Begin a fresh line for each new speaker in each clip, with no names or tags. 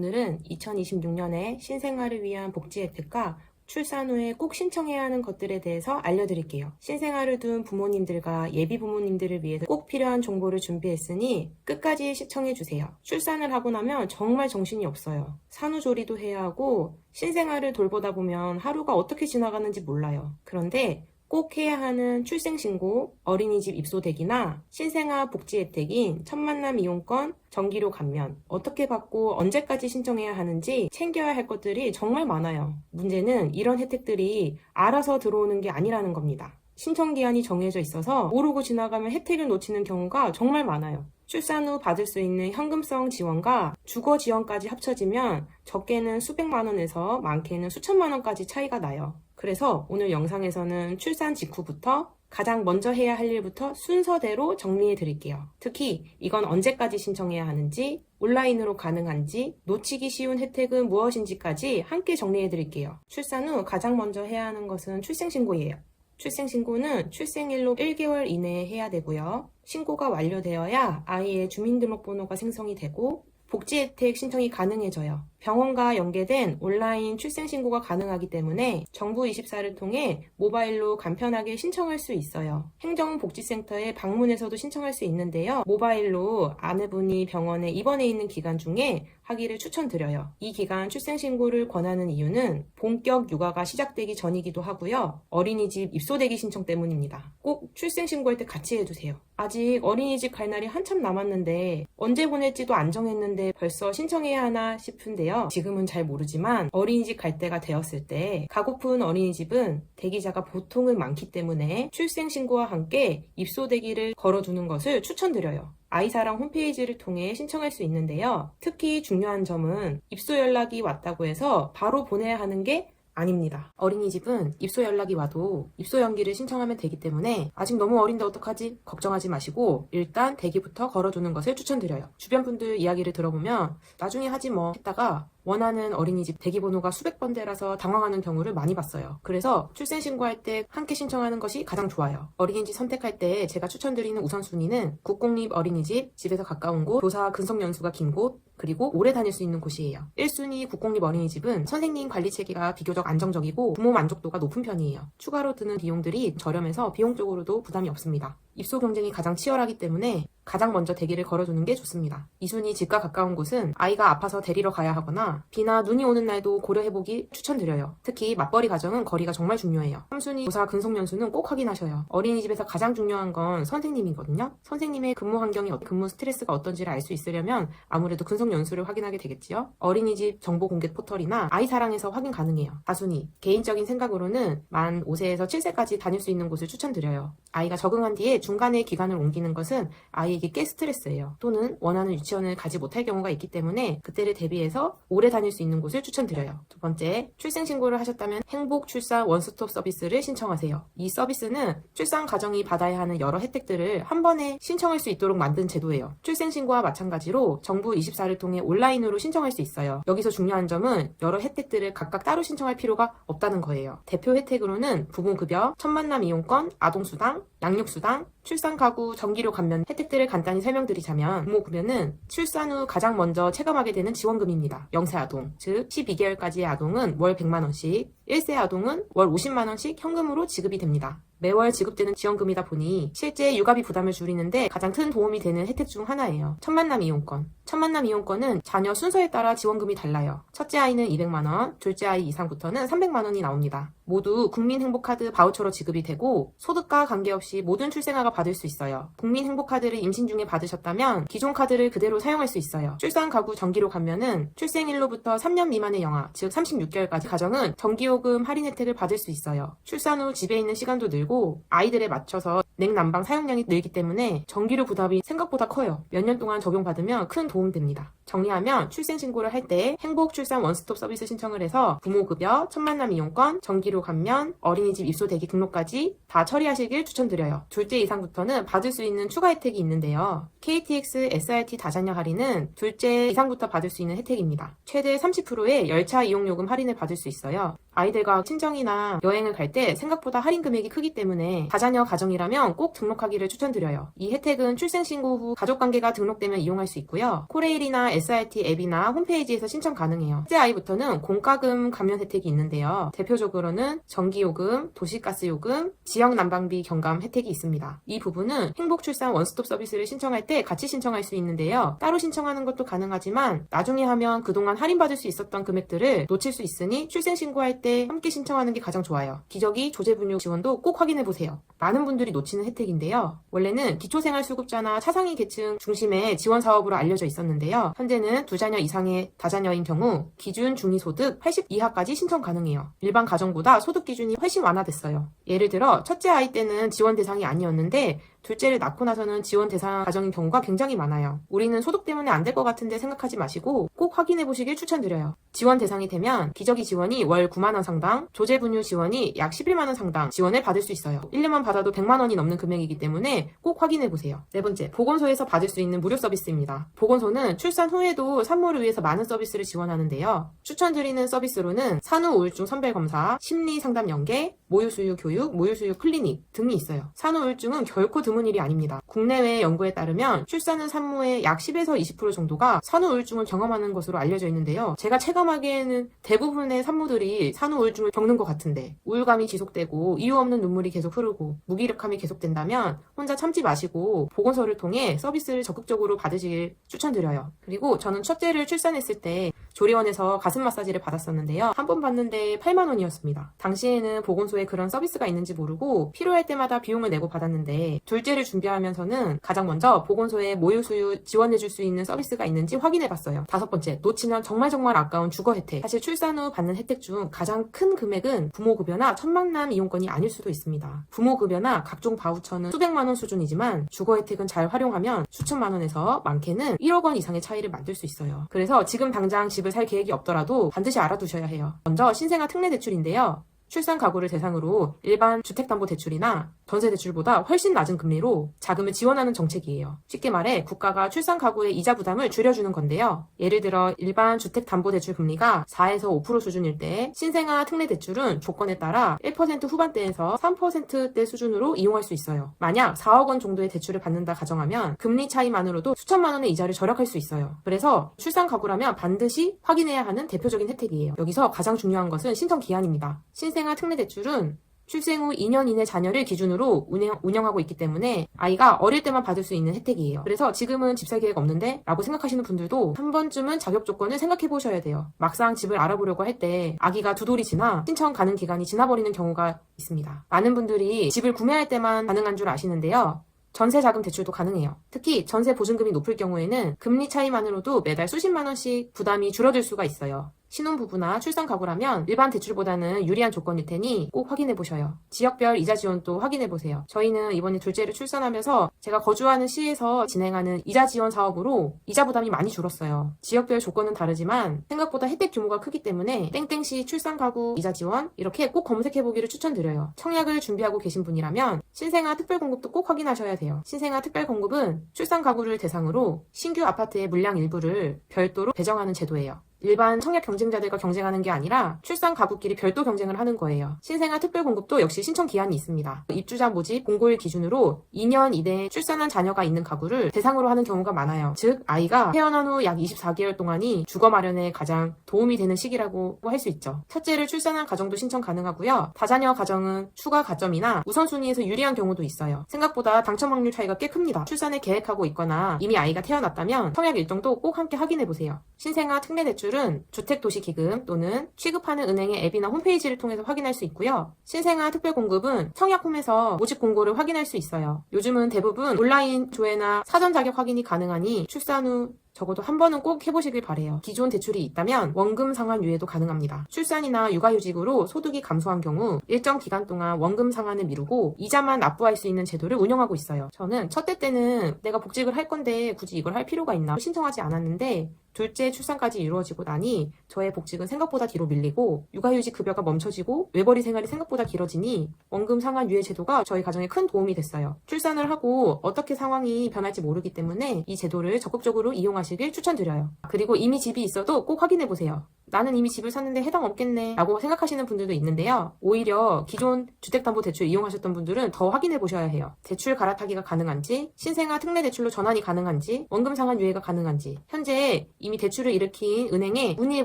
오늘은 2026년에 신생아를 위한 복지 혜택과 출산 후에 꼭 신청해야 하는 것들에 대해서 알려드릴게요. 신생아를 둔 부모님들과 예비 부모님들을 위해서 꼭 필요한 정보를 준비했으니 끝까지 시청해주세요. 출산을 하고 나면 정말 정신이 없어요. 산후조리도 해야 하고 신생아를 돌보다 보면 하루가 어떻게 지나가는지 몰라요. 그런데 꼭 해야 하는 출생신고, 어린이집 입소대기나 신생아 복지 혜택인 첫 만남 이용권, 정기료 감면, 어떻게 받고 언제까지 신청해야 하는지 챙겨야 할 것들이 정말 많아요. 문제는 이런 혜택들이 알아서 들어오는 게 아니라는 겁니다. 신청 기한이 정해져 있어서 모르고 지나가면 혜택을 놓치는 경우가 정말 많아요. 출산 후 받을 수 있는 현금성 지원과 주거 지원까지 합쳐지면 적게는 수백만 원에서 많게는 수천만 원까지 차이가 나요. 그래서 오늘 영상에서는 출산 직후부터 가장 먼저 해야 할 일부터 순서대로 정리해 드릴게요. 특히 이건 언제까지 신청해야 하는지, 온라인으로 가능한지, 놓치기 쉬운 혜택은 무엇인지까지 함께 정리해 드릴게요. 출산 후 가장 먼저 해야 하는 것은 출생신고예요. 출생신고는 출생일로 1개월 이내에 해야 되고요. 신고가 완료되어야 아이의 주민등록번호가 생성이 되고 복지 혜택 신청이 가능해져요. 병원과 연계된 온라인 출생신고가 가능하기 때문에 정부24를 통해 모바일로 간편하게 신청할 수 있어요. 행정복지센터에 방문해서도 신청할 수 있는데요. 모바일로 아내분이 병원에 입원해 있는 기간 중에 하기를 추천드려요. 이 기간 출생신고를 권하는 이유는 본격 육아가 시작되기 전이기도 하고요. 어린이집 입소대기 신청 때문입니다. 꼭 출생신고할 때 같이 해주세요. 아직 어린이집 갈 날이 한참 남았는데 언제 보낼지도 안 정했는데 벌써 신청해야 하나 싶은데요. 지금은 잘 모르지만 어린이집 갈 때가 되었을 때 가고픈 어린이집은 대기자가 보통은 많기 때문에 출생신고와 함께 입소대기를 걸어두는 것을 추천드려요. 아이사랑 홈페이지를 통해 신청할 수 있는데요. 특히 중요한 점은 입소 연락이 왔다고 해서 바로 보내야 하는 게 아닙니다. 어린이집은 입소 연락이 와도 입소 연기를 신청하면 되기 때문에 아직 너무 어린데 어떡하지? 걱정하지 마시고 일단 대기부터 걸어두는 것을 추천드려요. 주변 분들 이야기를 들어보면 나중에 하지 뭐 했다가 원하는 어린이집 대기번호가 수백 번대라서 당황하는 경우를 많이 봤어요. 그래서 출생신고할 때 함께 신청하는 것이 가장 좋아요. 어린이집 선택할 때 제가 추천드리는 우선순위는 국공립 어린이집, 집에서 가까운 곳, 교사 근속연수가 긴 곳, 그리고 오래 다닐 수 있는 곳이에요. 1순위 국공립 어린이집은 선생님 관리 체계가 비교적 안정적이고 부모 만족도가 높은 편이에요. 추가로 드는 비용들이 저렴해서 비용적으로도 부담이 없습니다. 입소 경쟁이 가장 치열하기 때문에 가장 먼저 대기를 걸어두는 게 좋습니다. 2순위 집과 가까운 곳은 아이가 아파서 데리러 가야 하거나 비나 눈이 오는 날도 고려해보기 추천드려요. 특히 맞벌이 가정은 거리가 정말 중요해요. 3순위 교사 근속연수는 꼭 확인하셔요. 어린이집에서 가장 중요한 건 선생님이거든요. 선생님의 근무 환경이 근무 스트레스가 어떤지를 알 수 있으려면 아무래도 근속연수를 확인하게 되겠지요. 어린이집 정보 공개 포털이나 아이사랑에서 확인 가능해요. 4순위 개인적인 생각으로는 만 5세에서 7세까지 다닐 수 있는 곳을 추천드려요. 아이가 적응한 뒤에 중간에 기간을 옮기는 것은 아이에게 꽤 스트레스예요. 또는 원하는 유치원을 가지 못할 경우가 있기 때문에 그때를 대비해서 오래 다닐 수 있는 곳을 추천드려요. 두 번째, 출생신고를 하셨다면 행복출산 원스톱 서비스를 신청하세요. 이 서비스는 출산 가정이 받아야 하는 여러 혜택들을 한 번에 신청할 수 있도록 만든 제도예요. 출생신고와 마찬가지로 정부24를 통해 온라인으로 신청할 수 있어요. 여기서 중요한 점은 여러 혜택들을 각각 따로 신청할 필요가 없다는 거예요. 대표 혜택으로는 부모급여, 첫 만남 이용권, 아동수당, 양육수당, 출산 가구 정기료 감면 혜택들을 간단히 설명드리자면 부모급여는 출산 후 가장 먼저 체감하게 되는 지원금입니다. 0세 아동, 즉 12개월까지의 아동은 월 100만원씩, 1세 아동은 월 50만원씩 현금으로 지급이 됩니다. 매월 지급되는 지원금이다 보니 실제 육아비 부담을 줄이는데 가장 큰 도움이 되는 혜택 중 하나예요. 첫 만남 이용권. 첫 만남 이용권은 자녀 순서에 따라 지원금이 달라요. 첫째 아이는 200만원, 둘째 아이 이상부터는 300만원이 나옵니다. 모두 국민행복카드 바우처로 지급이 되고 소득과 관계없이 모든 출생아가 받을 수 있어요. 국민행복카드를 임신 중에 받으셨다면 기존 카드를 그대로 사용할 수 있어요. 출산 가구 정기료 감면은 출생일로부터 3년 미만의 영아, 즉 36개월까지 가정은 전기요금 할인 혜택을 받을 수 있어요. 출산 후 집에 있는 시간도 늘고 아이들에 맞춰서 냉난방 사용량이 늘기 때문에 전기료 부담이 생각보다 커요. 몇 년 동안 적용받으면 큰 도움 됩니다. 정리하면 출생신고를 할 때 행복출산 원스톱 서비스 신청을 해서 부모급여, 첫 만남 이용권, 전기료 감면, 어린이집 입소 대기 등록까지 다 처리하시길 추천드려요. 둘째 이상부터는 받을 수 있는 추가 혜택이 있는데요. KTX SRT 다자녀 할인은 둘째 이상부터 받을 수 있는 혜택입니다. 최대 30%의 열차 이용요금 할인을 받을 수 있어요. 아이들과 친정이나 여행을 갈 때 생각보다 할인 금액이 크기 때문에 다자녀 가정이라면 꼭 등록하기를 추천드려요. 이 혜택은 출생신고 후 가족관계가 등록되면 이용할 수 있고요. 코레일이나 SRT 앱이나 홈페이지에서 신청 가능해요. 첫째 아이부터는 공과금 감면 혜택이 있는데요. 대표적으로는 전기요금, 도시가스요금, 지역난방비 경감 혜택이 있습니다. 이 부분은 행복출산 원스톱 서비스를 신청할 때 같이 신청할 수 있는데요. 따로 신청하는 것도 가능하지만 나중에 하면 그동안 할인받을 수 있었던 금액들을 놓칠 수 있으니 출생신고할 때 함께 신청하는 게 가장 좋아요. 기저귀, 조제분유 지원도 꼭 확인해보세요. 많은 분들이 놓치는 혜택인데요. 원래는 기초생활수급자나 차상위 계층 중심의 지원 사업으로 알려져 있었는데요. 현재는 2자녀 이상의 다자녀인 경우 기준 중위소득 80 이하까지 신청 가능해요. 일반 가정보다 소득 기준이 훨씬 완화됐어요. 예를 들어 첫째 아이 때는 지원 대상이 아니었는데 둘째를 낳고 나서는 지원 대상 가정인 경우가 굉장히 많아요. 우리는 소득 때문에 안 될 것 같은데 생각하지 마시고 꼭 확인해 보시길 추천드려요. 지원 대상이 되면 기저귀 지원이 월 9만원 상당, 조제분유 지원이 약 11만원 상당 지원을 받을 수 있어요. 1년만 받아도 100만원이 넘는 금액이기 때문에 꼭 확인해 보세요. 네 번째, 보건소에서 받을 수 있는 무료 서비스입니다. 보건소는 출산 후에도 산모를 위해서 많은 서비스를 지원하는데요. 추천드리는 서비스로는 산후 우울증 선별검사, 심리 상담 연계, 모유수유 교육, 모유수유 클리닉 등이 있어요. 산후 우울증은 결코 드문 일이 아닙니다. 국내외 연구에 따르면 출산 후 산모의 약 10에서 20% 정도가 산후 우울증을 경험하는 것으로 알려져 있는데요. 제가 체감하기에는 대부분의 산모들이 산후 우울증을 겪는 것 같은데 우울감이 지속되고 이유 없는 눈물이 계속 흐르고 무기력함이 계속된다면 혼자 참지 마시고 보건소를 통해 서비스를 적극적으로 받으시길 추천드려요. 그리고 저는 첫째를 출산했을 때 조리원에서 가슴 마사지를 받았었는데요. 한 번 받는데 8만 원이었습니다. 당시에는 보건소에 그런 서비스가 있는지 모르고 필요할 때마다 비용을 내고 받았는데 둘째를 준비하면서는 가장 먼저 보건소에 모유수유 지원해줄 수 있는 서비스가 있는지 확인해봤어요. 다섯 번째, 놓치면 정말 아까운 주거 혜택. 사실 출산 후 받는 혜택 중 가장 큰 금액은 부모급여나 천만남 이용권이 아닐 수도 있습니다. 부모급여나 각종 바우처는 수백만 원 수준이지만 주거 혜택은 잘 활용하면 수천만 원에서 많게는 1억 원 이상의 차이를 만들 수 있어요. 그래서 지금 당장 집을 살 계획이 없더라도 반드시 알아두셔야 해요. 먼저 신생아 특례대출인데요. 출산 가구를 대상으로 일반 주택담보대출이나 전세대출보다 훨씬 낮은 금리로 자금을 지원하는 정책이에요. 쉽게 말해 국가가 출산 가구의 이자 부담을 줄여주는 건데요. 예를 들어 일반 주택담보대출 금리가 4에서 5% 수준일 때 신생아 특례대출은 조건에 따라 1% 후반대에서 3%대 수준으로 이용할 수 있어요. 만약 4억 원 정도의 대출을 받는다 가정하면 금리 차이만으로도 수천만 원의 이자를 절약할 수 있어요. 그래서 출산 가구라면 반드시 확인해야 하는 대표적인 혜택이에요. 여기서 가장 중요한 것은 신청 기한입니다. 신생아 특례대출은 출생 후 2년 이내 자녀를 기준으로 운영하고 있기 때문에 아이가 어릴 때만 받을 수 있는 혜택이에요. 그래서 지금은 집 살 계획 없는데 라고 생각하시는 분들도 한 번쯤은 자격 조건을 생각해 보셔야 돼요. 막상 집을 알아보려고 할 때 아기가 2돌이 지나 신청 가능 기간이 지나버리는 경우가 있습니다. 많은 분들이 집을 구매할 때만 가능한 줄 아시는데요. 전세 자금 대출도 가능해요. 특히 전세 보증금이 높을 경우에는 금리 차이만으로도 매달 수십만 원씩 부담이 줄어들 수가 있어요. 신혼부부나 출산 가구라면 일반 대출보다는 유리한 조건일 테니 꼭 확인해보셔요. 지역별 이자 지원도 확인해보세요. 저희는 이번에 둘째를 출산하면서 제가 거주하는 시에서 진행하는 이자 지원 사업으로 이자 부담이 많이 줄었어요. 지역별 조건은 다르지만 생각보다 혜택 규모가 크기 때문에 땡땡시 출산 가구 이자 지원 이렇게 꼭 검색해보기를 추천드려요. 청약을 준비하고 계신 분이라면 신생아 특별공급도 꼭 확인하셔야 돼요. 신생아 특별공급은 출산 가구를 대상으로 신규 아파트의 물량 일부를 별도로 배정하는 제도예요. 일반 청약 경쟁자들과 경쟁하는 게 아니라 출산 가구끼리 별도 경쟁을 하는 거예요. 신생아 특별공급도 역시 신청 기한이 있습니다. 입주자 모집 공고일 기준으로 2년 이내에 출산한 자녀가 있는 가구를 대상으로 하는 경우가 많아요. 즉 아이가 태어난 후 약 24개월 동안이 주거 마련에 가장 도움이 되는 시기라고 할 수 있죠. 첫째를 출산한 가정도 신청 가능하고요. 다자녀 가정은 추가 가점이나 우선순위에서 유리한 경우도 있어요. 생각보다 당첨 확률 차이가 꽤 큽니다. 출산을 계획하고 있거나 이미 아이가 태어났다면 청약 일정도 꼭 함께 확인해보세요. 신생아 특례대출은 주택도시기금 또는 취급하는 은행의 앱이나 홈페이지를 통해서 확인할 수 있고요. 신생아 특별공급은 청약홈에서 모집 공고를 확인할 수 있어요. 요즘은 대부분 온라인 조회나 사전 자격 확인이 가능하니 출산 후 적어도 한 번은 꼭 해보시길 바래요. 기존 대출이 있다면 원금 상환 유예도 가능합니다. 출산이나 육아휴직으로 소득이 감소한 경우 일정 기간 동안 원금 상환을 미루고 이자만 납부할 수 있는 제도를 운영하고 있어요. 저는 첫째 때는 내가 복직을 할 건데 굳이 이걸 할 필요가 있나 신청하지 않았는데 둘째 출산까지 이루어지고 나니 저의 복직은 생각보다 뒤로 밀리고 육아휴직 급여가 멈춰지고 외벌이 생활이 생각보다 길어지니 원금 상환 유예 제도가 저희 가정에 큰 도움이 됐어요. 출산을 하고 어떻게 상황이 변할지 모르기 때문에 이 제도를 적극적으로 이용하시길 추천드려요. 그리고 이미 집이 있어도 꼭 확인해보세요. 나는 이미 집을 샀는데 해당 없겠네 라고 생각하시는 분들도 있는데요. 오히려 기존 주택담보대출 이용하셨던 분들은 더 확인해 보셔야 해요. 대출 갈아타기가 가능한지, 신생아 특례 대출로 전환이 가능한지, 원금 상환 유예가 가능한지, 현재 이미 대출을 일으킨 은행에 문의해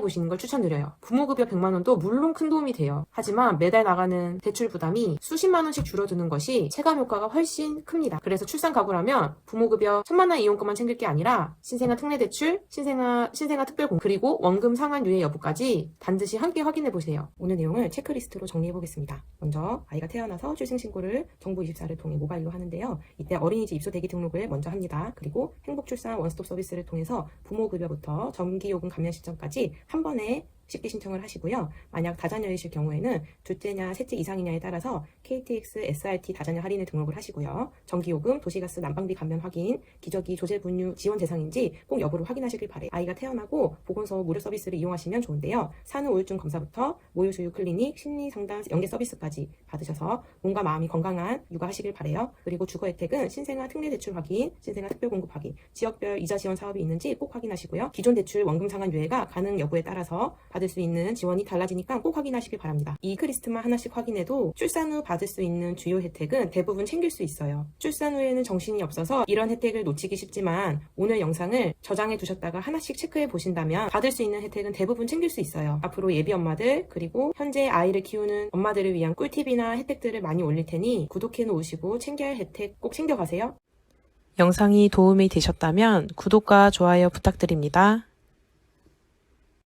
보시는 걸 추천드려요. 부모급여 100만 원도 물론 큰 도움이 돼요. 하지만 매달 나가는 대출 부담이 수십만 원씩 줄어드는 것이 체감 효과가 훨씬 큽니다. 그래서 출산 가구라면 부모급여 1000만 원 이용권만 챙길 게 아니라 신생아 특례 대출, 신생아 특별공, 그리고 원금 상환 유예 여부까지 반드시 함께 확인해 보세요. 오늘 내용을 체크리스트로 정리해 보겠습니다. 먼저 아이가 태어나서 출생신고를 정부24를 통해 모바일로 하는데요. 이때 어린이집 입소 대기 등록을 먼저 합니다. 그리고 행복출산 원스톱 서비스를 통해서 부모급여부터 전기요금 감면 신청까지 한 번에 쉽게 신청을 하시고요. 만약 다자녀이실 경우에는 둘째냐 셋째 이상이냐에 따라서 KTX, SRT 다자녀 할인을 등록을 하시고요. 전기요금, 도시가스, 난방비 감면 확인, 기저귀, 조제분유 지원 대상인지 꼭 여부를 확인하시길 바래요. 아이가 태어나고 보건소 무료 서비스를 이용하시면 좋은데요. 산후 우울증 검사부터 모유수유 클리닉, 심리상담 연계 서비스까지 받으셔서 몸과 마음이 건강한 육아하시길 바래요. 그리고 주거 혜택은 신생아 특례 대출 확인, 신생아 특별공급 확인, 지역별 이자 지원 사업이 있는지 꼭 확인하시고요. 기존 대출 원금 상환 유예가 가능 여부에 따라서 받을 수 있는 지원이 달라지니까 꼭 확인하시길 바랍니다. 이 체크리스트만 하나씩 확인해도 출산 후 받을 수 있는 주요 혜택은 대부분 챙길 수 있어요. 출산 후에는 정신이 없어서 이런 혜택을 놓치기 쉽지만 오늘 영상을 저장해 두셨다가 하나씩 체크해 보신다면 받을 수 있는 혜택은 대부분 챙길 수 있어요. 앞으로 예비 엄마들 그리고 현재 아이를 키우는 엄마들을 위한 꿀팁이나 혜택들을 많이 올릴 테니 구독해 놓으시고 챙겨야 할 혜택 꼭 챙겨가세요.
영상이 도움이 되셨다면 구독과 좋아요 부탁드립니다.